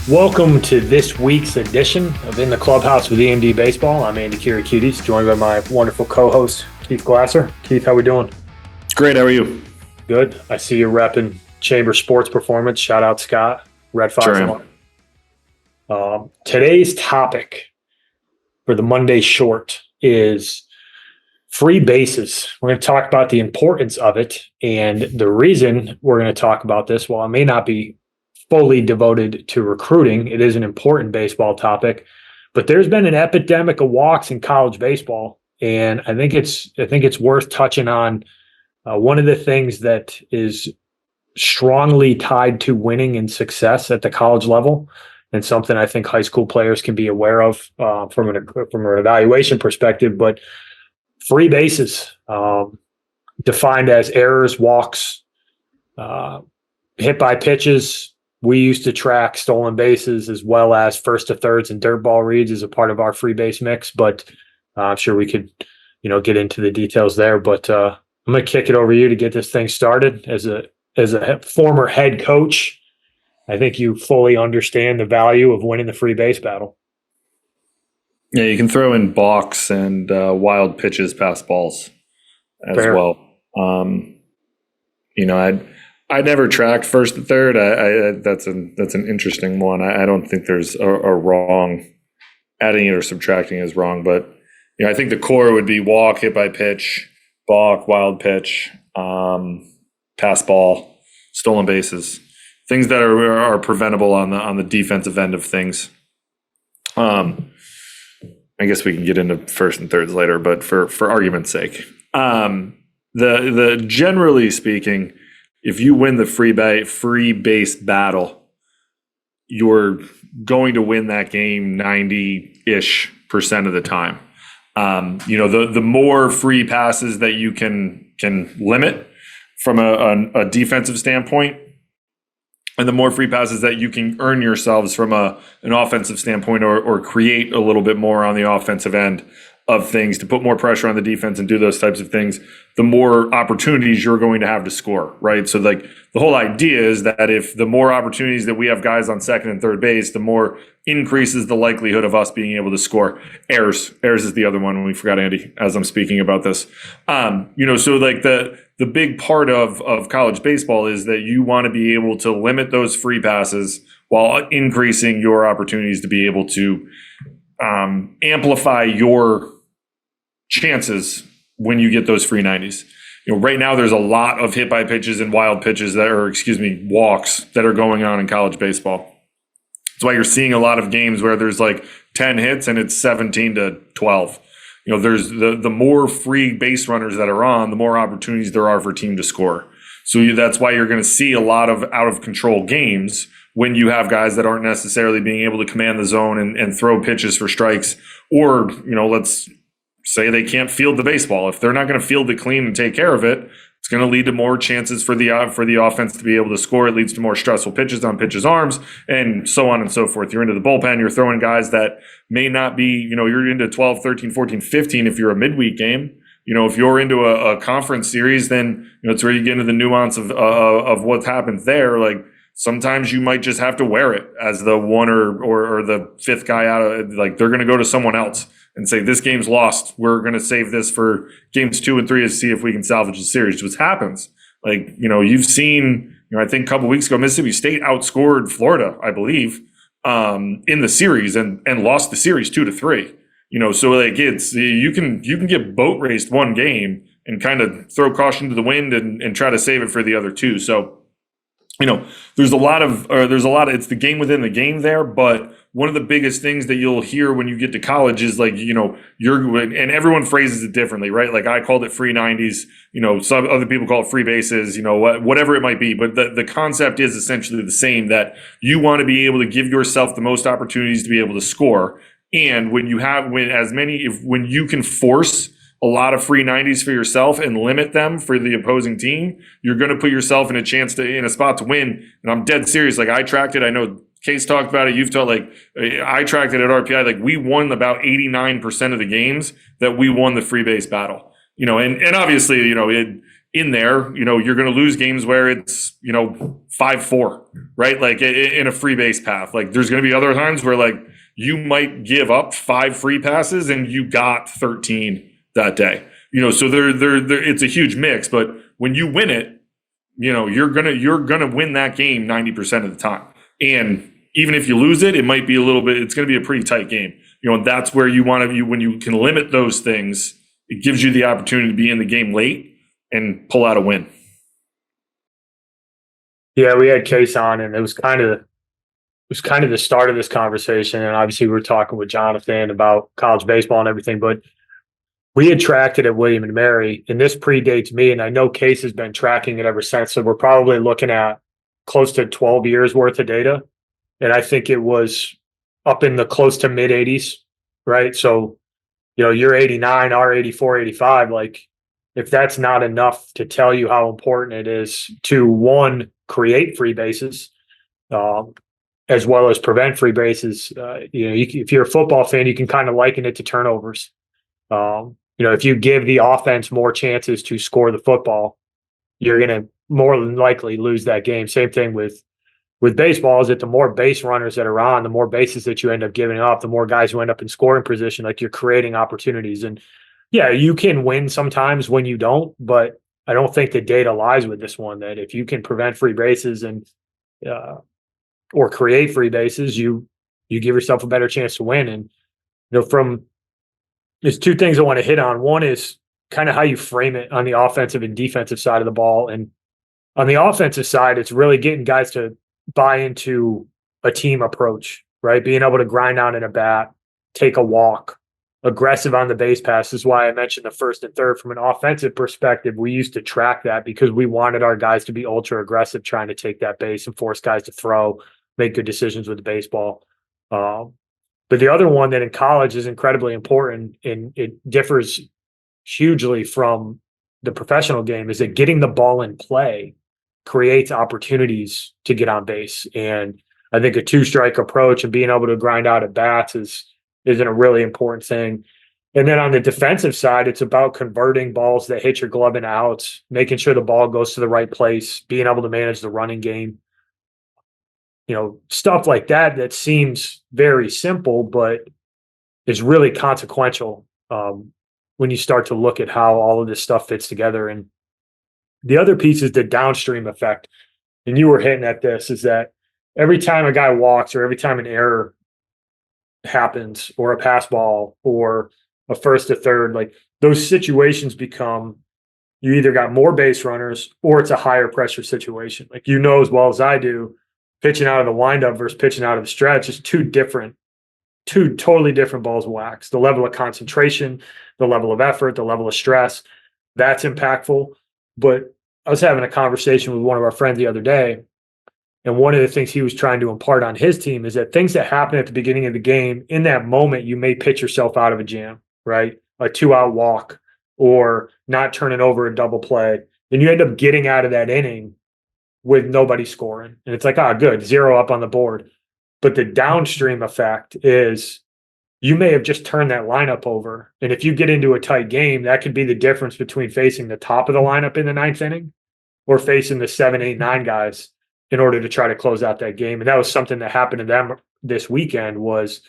Welcome to this week's edition of In the Clubhouse with EMD Baseball. I'm Andy Kirikides, joined by my wonderful co-host, Keith Glasser. Keith, how we doing? Great, how are you? Good. I see you're repping Chamber Sports Performance. Shout out Scott, Red Fox. Sure. Today's topic for the Monday short is free bases. We're going to talk about the importance of it, and the reason we're going to talk about this, while it may not be fully devoted to recruiting, it is an important baseball topic, but there's been an epidemic of walks in college baseball, and I think it's worth touching on. One of the things that is strongly tied to winning and success at the college level, and something I think high school players can be aware of from an evaluation perspective, but free bases, defined as errors, walks, hit by pitches. We used to track stolen bases as well as first to thirds and dirt ball reads as a part of our free base mix, but I'm sure we could, get into the details there. But I'm going to kick it over to you to get this thing started. As a former head coach, I think you fully understand the value of winning the free base battle. Yeah, you can throw in balks and wild pitches past balls as Fair. Well. I never tracked first to third. That's an interesting one. I don't think there's a wrong. Adding it or subtracting is wrong, but I think the core would be walk, hit by pitch, balk, wild pitch, pass ball, stolen bases, things that are preventable on the defensive end of things. I guess we can get into first and thirds later, but for argument's sake, the generally speaking, if you win the free base battle, you're going to win that game 90-ish% of the time. The more free passes that you can limit from a defensive standpoint, and the more free passes that you can earn yourselves from an offensive standpoint, or create a little bit more on the offensive end of things to put more pressure on the defense and do those types of things, the more opportunities you're going to have to score, right? So the whole idea is that if the more opportunities that we have guys on second and third base, the more increases the likelihood of us being able to score. Errors is the other one. We forgot Andy as I'm speaking about this. So the big part of college baseball is that you want to be able to limit those free passes while increasing your opportunities to be able to amplify your chances when you get those free 90s. Right now there's a lot of hit by pitches and wild pitches walks that are going on in college baseball. That's why you're seeing a lot of games where there's like 10 hits and it's 17-12. There's the more free base runners that are on, the more opportunities there are for a team to score. So that's why you're going to see a lot of out of control games when you have guys that aren't necessarily being able to command the zone and throw pitches for strikes, or, let's say they can't field the baseball. If they're not going to field it clean and take care of it, it's going to lead to more chances for the offense to be able to score. It leads to more stressful pitches on pitchers' arms, and so on and so forth. You're into the bullpen, you're throwing guys that may not be, you're into 12, 13, 14, 15 if you're a midweek game. If you're into a conference series, then it's where you get into the nuance of what happens there. Like, sometimes you might just have to wear it as the one or the fifth guy out of, like, they're going to go to someone else and say, this game's lost. We're going to save this for games 2 and 3 to see if we can salvage the series, which happens. Like, you've seen, I think a couple weeks ago, Mississippi State outscored Florida, I believe, in the series and lost the series 2-3. So like you can get boat raced one game and kind of throw caution to the wind and try to save it for the other two. So, there's a lot of, it's the game within the game there, but one of the biggest things that you'll hear when you get to college is like, and everyone phrases it differently, right? Like I called it free 90s, some other people call it free bases, whatever it might be. But the concept is essentially the same, that you want to be able to give yourself the most opportunities to be able to score. And when you can force a lot of free 90s for yourself and limit them for the opposing team, you're going to put yourself in a spot to win. And I'm dead serious. Like, I tracked it. I know Case talked about it. You've told, like, I tracked it at RPI. Like, we won about 89% of the games that we won the free base battle. And obviously, in there, you're going to lose games where it's, 5-4, right? Like in a free base path. Like there's going to be other times where like you might give up 5 free passes and you got 13 that day. So there it's a huge mix, but when you win it, you're gonna win that game 90% of the time. And even if you lose it, it might be it's going to be a pretty tight game. And that's where you want to be. When you can limit those things, it gives you the opportunity to be in the game late and pull out a win. Yeah, we had Case on, and it was kind of the start of this conversation. And obviously, we were talking with Jonathan about college baseball and everything, but we had tracked it at William and Mary, and this predates me, and I know Case has been tracking it ever since. So we're probably looking at close to 12 years worth of data. And I think it was up in the close to mid 80s, right? So, you're 89, our 84, 85. Like, if that's not enough to tell you how important it is to, one, create free bases, as well as prevent free bases. If you're a football fan, you can kind of liken it to turnovers. If you give the offense more chances to score the football, you're going to more than likely lose that game. Same thing with baseball, is that the more base runners that are on, the more bases that you end up giving up, the more guys who end up in scoring position, like you're creating opportunities. And yeah, you can win sometimes when you don't, but I don't think the data lies with this one, that if you can prevent free bases and or create free bases, you give yourself a better chance to win. And there's 2 things I want to hit on. One is kind of how you frame it on the offensive and defensive side of the ball. And on the offensive side, it's really getting guys to buy into a team approach, right? Being able to grind out in a bat, take a walk, aggressive on the base pass. Is why I mentioned the first and third. From an offensive perspective, we used to track that because we wanted our guys to be ultra aggressive, trying to take that base and force guys to throw, make good decisions with the baseball. But the other one that in college is incredibly important, and it differs hugely from the professional game, is that getting the ball in play creates opportunities to get on base. And I think a 2-strike approach and being able to grind out at bats isn't a really important thing. And then on the defensive side, it's about converting balls that hit your glove into outs, making sure the ball goes to the right place, being able to manage the running game. Stuff like that seems very simple, but is really consequential when you start to look at how all of this stuff fits together. And the other piece is the downstream effect. And you were hitting at this, is that every time a guy walks, or every time an error happens, or a pass ball, or a first to third, like those situations become, you either got more base runners or it's a higher pressure situation. Like, as well as I do, pitching out of the windup versus pitching out of the stretch is two totally different balls of wax. The level of concentration, the level of effort, the level of stress, that's impactful. But I was having a conversation with one of our friends the other day, and one of the things he was trying to impart on his team is that things that happen at the beginning of the game, in that moment, you may pitch yourself out of a jam, right? A 2-out walk, or not turning over a double play. And you end up getting out of that inning with nobody scoring. And it's like, good, 0 up on the board. But the downstream effect is you may have just turned that lineup over. And if you get into a tight game, that could be the difference between facing the top of the lineup in the 9th inning or facing the 7, 8, 9 guys in order to try to close out that game. And that was something that happened to them this weekend. Was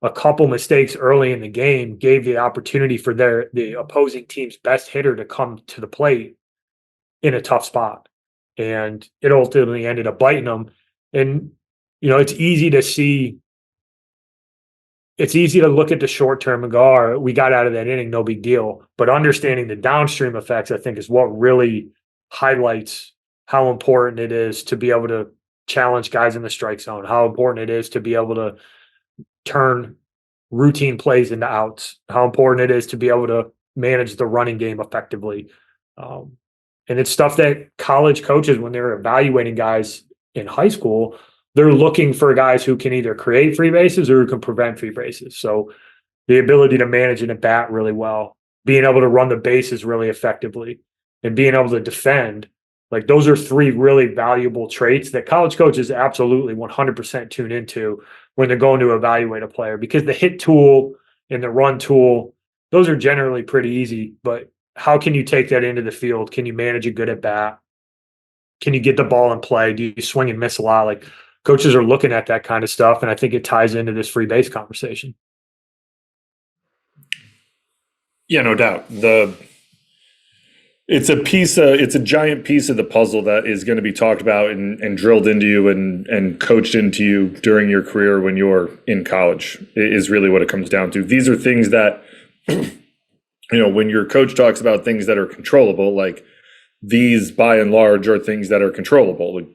a couple mistakes early in the game gave the opportunity for the opposing team's best hitter to come to the plate in a tough spot. And it ultimately ended up biting them. And, it's easy to see. It's easy to look at the short term and go, we got out of that inning, no big deal. But understanding the downstream effects, I think, is what really highlights how important it is to be able to challenge guys in the strike zone, how important it is to be able to turn routine plays into outs, how important it is to be able to manage the running game effectively. And it's stuff that college coaches, when they're evaluating guys in high school, they're looking for guys who can either create free bases or who can prevent free bases. So the ability to manage an at bat really well, being able to run the bases really effectively, and being able to defend, like those are 3 really valuable traits that college coaches absolutely 100% tune into when they're going to evaluate a player, because the hit tool and the run tool, those are generally pretty easy. But how can you take that into the field? Can you manage a good at bat? Can you get the ball in play? Do you swing and miss a lot? Like coaches are looking at that kind of stuff, and I think it ties into this free base conversation. Yeah, no doubt. It's a giant piece of the puzzle that is going to be talked about and drilled into you and coached into you during your career when you're in college is really what it comes down to. These are things that, when your coach talks about things that are controllable, like these by and large are things that are controllable. Like,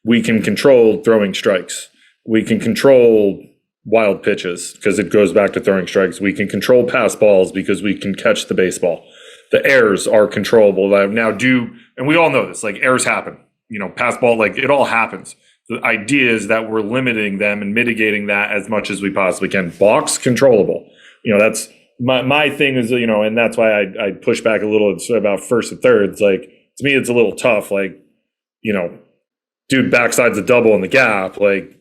we can control throwing strikes. We can control wild pitches because it goes back to throwing strikes. We can control pass balls because we can catch the baseball. The errors are controllable. And we all know this, like errors happen, pass ball, like it all happens. The idea is that we're limiting them and mitigating that as much as we possibly can. Balks, controllable. That's my thing is, and that's why I push back a little about first and thirds. Like, to me, it's a little tough. Like, dude backsides a double in the gap, like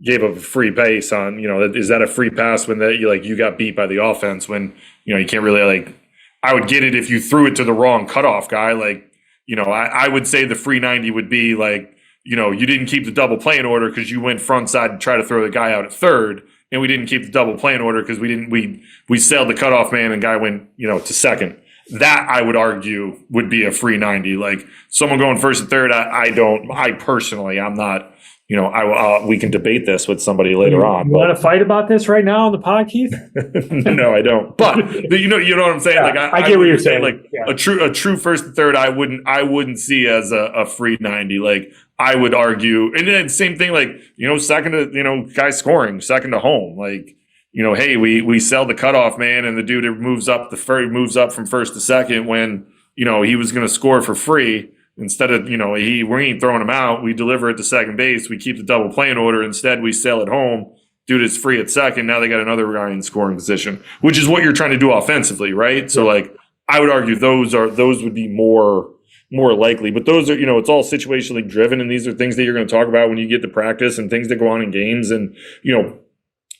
gave up a free base on, is that a free pass when you got beat by the offense when, you can't really like, I would get it if you threw it to the wrong cutoff guy. Like, I would say the free 90 would be like, you didn't keep the double play in order because you went front side to try to throw the guy out at third. And we didn't keep the double play in order because we sailed the cutoff man and guy went, to second. That I would argue would be a free 90. Like someone going first and third, I'm not, we can debate this with somebody later on. You want to fight about this right now on the pod, Keith? No, I don't. But you know what I'm saying? Yeah, like I get what you're saying. Like a true first and third, I wouldn't see as a free 90. Like I would argue, and then same thing. Like second to guy scoring second to home. Like hey, we sell the cutoff man, and the dude moves up from first to second when he was going to score for free. Instead of, we ain't throwing him out. We deliver it to second base. We keep the double play in order. Instead, we sell it home. Dude is free at second. Now they got another guy in scoring position, which is what you're trying to do offensively, right? So, like, I would argue those would be more likely. But those are, it's all situationally driven, and these are things that you're going to talk about when you get to practice and things that go on in games. And,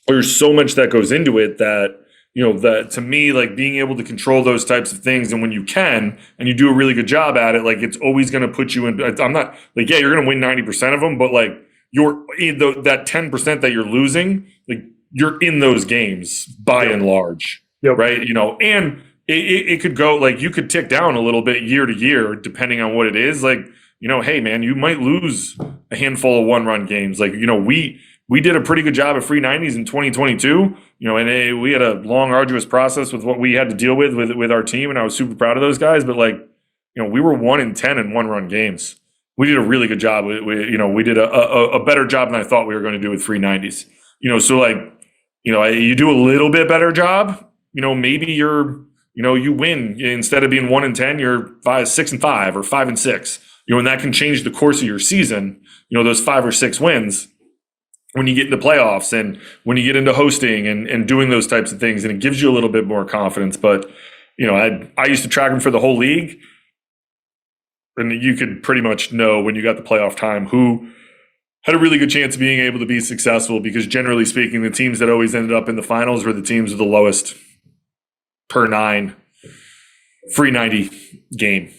there's so much that goes into it that, that to me, like being able to control those types of things, and when you can, and you do a really good job at it, like it's always going to put you in. I'm not like, yeah, you're going to win 90% of them, but like you're in that 10% that you're losing, like you're in those games by and large, right? And it could go like you could tick down a little bit year to year depending on what it is. Like, hey man, you might lose a handful of one-run games. Like, we did a pretty good job of free 90s in 2022, and we had a long, arduous process with what we had to deal with our team, and I was super proud of those guys. But like, we were 1-10 in one-run games. We did a really good job. We did a better job than I thought we were going to do with free 90s. So like, you do a little bit better job. Maybe you win instead of being 1-10, you're 6-5 or 5-6. And that can change the course of your season. Those 5 or 6 wins. When you get into playoffs and when you get into hosting and doing those types of things, and it gives you a little bit more confidence. But, I used to track them for the whole league, and you could pretty much know when you got the playoff time who had a really good chance of being able to be successful, because generally speaking, the teams that always ended up in the finals were the teams with the lowest per 9 free 90 game.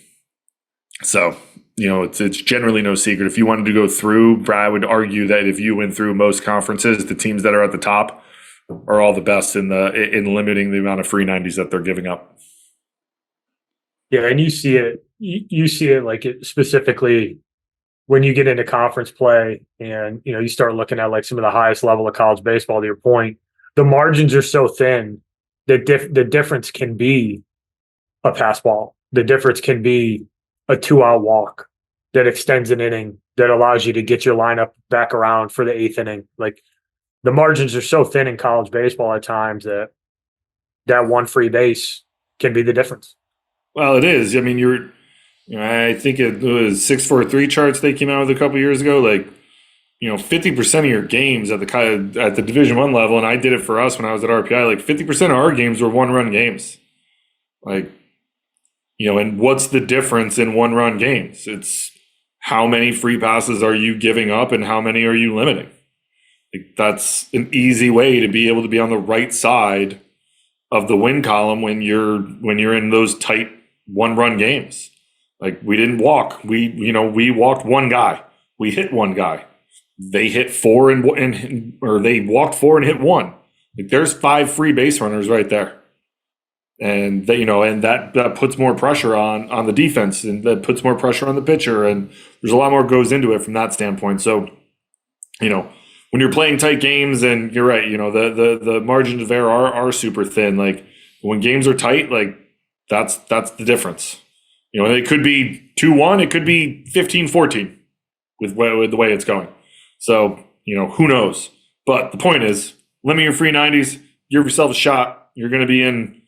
So, it's generally no secret. If you wanted to go through, I would argue that if you went through most conferences, the teams that are at the top are all the best in limiting the amount of free 90s that they're giving up. Yeah, and you see it like it specifically when you get into conference play, and you start looking at like some of the highest level of college baseball. To your point, the margins are so thin that the difference can be a pass ball. The difference can be a 2-out walk that extends an inning, that allows you to get your lineup back around for the 8th inning. Like the margins are so thin in college baseball at times that one free base can be the difference. Well, it is. I mean, I think it was 643 charts they came out with a couple years ago. Like, 50% of your games at the Division I level, and I did it for us when I was at RPI. Like 50% of our games were one-run games. Like, and what's the difference in one-run games? It's how many free passes are you giving up and how many are you limiting? Like, that's an easy way to be able to be on the right side of the win column when you're in those tight one-run games. Like, we didn't walk. We walked one guy. We hit one guy. They hit four or they walked four and hit one. Like, there's 5 free base runners right there. And that puts more pressure on the defense, and that puts more pressure on the pitcher. And there's a lot more goes into it from that standpoint. So, when you're playing tight games, and you're right, the margins of error are super thin. Like, when games are tight, like, that's the difference. It could be 2-1, it could be 15-14 with the way it's going. So, who knows? But the point is, limit your free 90s, give yourself a shot. You'll be in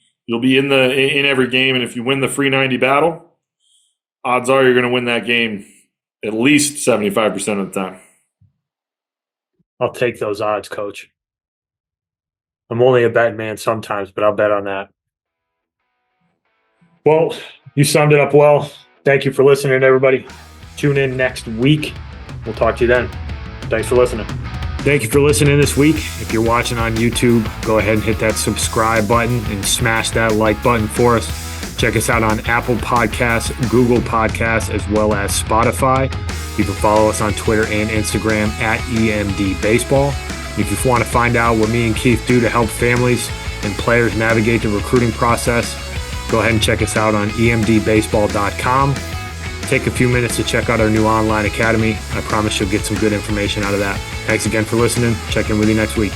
every game, and if you win the free 90 battle, odds are you're going to win that game at least 75% of the time. I'll take those odds, Coach. I'm only a betting man sometimes, but I'll bet on that. Well, you summed it up well. Thank you for listening, everybody. Tune in next week. We'll talk to you then. Thanks for listening. Thank you for listening this week. If you're watching on YouTube, go ahead and hit that subscribe button and smash that like button for us. Check us out on Apple Podcasts, Google Podcasts, as well as Spotify. You can follow us on Twitter and Instagram at EMD Baseball. If you want to find out what me and Keith do to help families and players navigate the recruiting process, go ahead and check us out on emdbaseball.com. Take a few minutes to check out our new online academy. I promise you'll get some good information out of that. Thanks again for listening. Check in with you next week.